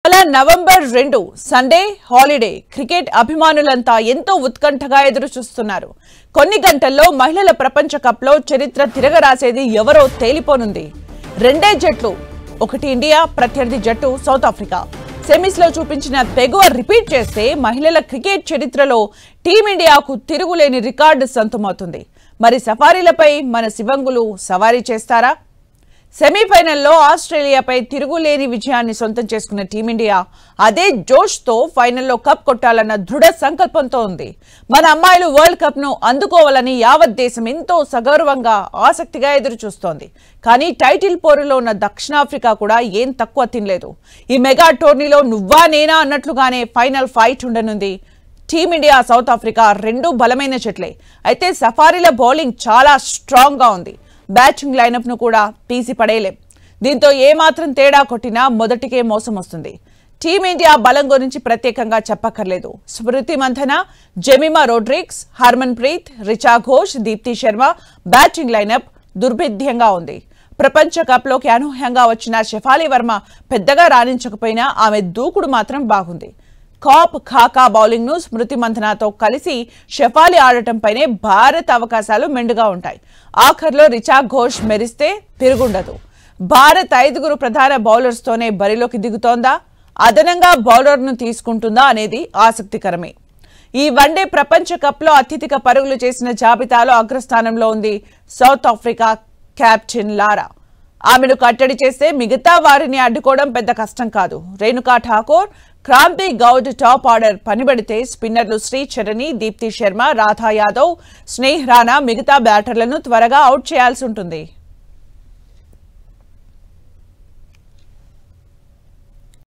ఇవాళ November 2 Sunday holiday cricket అభిమానులంతా ఎంతో ఉత్కంఠగా ఎదురు చూస్తున్నారు. కొన్ని గంటల్లో మహిళల ప్రపంచ కప్ లో చరిత్ర తిరగరాసేది ఎవరో తేలిపోనుంది. రెండే జట్లు, ఒకటి ఇండియా, ప్రత్యర్థి జట్టు సౌత్ ఆఫ్రికా. సెమీస్ లో చూపించిన తెగువ రిపీట్ చేస్తే మహిళల క్రికెట్ చరిత్రలో టీమిండియాకు తిరుగులేని రికార్డు సొంతమవుతుంది. మరి సఫారీలపై మన శివంగులు సవారీ చేస్తారా? సెమీఫైనల్లో ఆస్ట్రేలియాపై తిరుగులేని విజయాన్ని సొంతం చేసుకున్న టీమిండియా అదే జోష్తో ఫైనల్లో కప్ కొట్టాలన్న దృఢ సంకల్పంతో ఉంది. మన అమ్మాయిలు వరల్డ్ కప్ ను అందుకోవాలని యావత్ దేశం ఎంతో సగౌరవంగా ఆసక్తిగా ఎదురు చూస్తోంది. కానీ టైటిల్ పోరులో ఉన్న దక్షిణాఫ్రికా కూడా ఏం తక్కువ తినలేదు. ఈ మెగా టోర్నీలో నువ్వా నేనా అన్నట్లుగానే ఫైనల్ ఫైట్ ఉండనుంది. టీమిండియా, సౌత్ ఆఫ్రికా రెండూ బలమైన జట్లే. అయితే సఫారీల బౌలింగ్ చాలా స్ట్రాంగ్ గా ఉంది. బ్యాటింగ్ లైనప్ ను కూడా తీసి పడేయలేం. దీంతో ఏమాత్రం తేడా కొట్టినా మొదటికే మోసం వస్తుంది. టీమిండియా బలం గురించి ప్రత్యేకంగా చెప్పక్కర్లేదు. Smriti Mandhana, Jemimah Rodrigues, Harmanpreet, Richa Ghosh, Deepti Sharma batting lineup దుర్భేద్యంగా ఉంది. ప్రపంచ కప్లోకి అనూహ్యంగా వచ్చిన షెఫాలి వర్మ పెద్దగా రాణించకపోయినా ఆమె దూకుడు మాత్రం బాగుంది. కాప్ ఖాకా బౌలింగ్ ను స్మృతి మంథనతో కలిసి షెఫాలి ఆడటంపైనే భారత్ అవకాశాలు మెండుగా ఉంటాయి. ఆఖర్లో రిచా ఘోష్ మెరిస్తే తిరుగుండదు. భారత్ 5 ప్రధాన బౌలర్స్ తోనే బరిలోకి దిగుతోందా, అదనంగా బౌలర్ ను తీసుకుంటుందా అనేది ఆసక్తికరమే. ఈ వన్డే ప్రపంచ కప్ లో అత్యధిక పరుగులు చేసిన జాబితాలో అగ్రస్థానంలో ఉంది సౌత్ ఆఫ్రికా కెప్టెన్ లారా. ఆమెను కట్టడి చేస్తే మిగతా వారిని అడ్డుకోవడం పెద్ద కష్టం కాదు. రేణుకా ఠాకూర్, క్రాంతి గౌడ్ టాప్ ఆర్డర్ పనిబడితే స్పిన్నర్లు శ్రీచరణి, దీప్తి శర్మ, రాధా యాదవ్, స్నేహ్ రాణా మిగతా బ్యాటర్లను త్వరగా అవుట్ చేయాల్సి ఉంటుంది.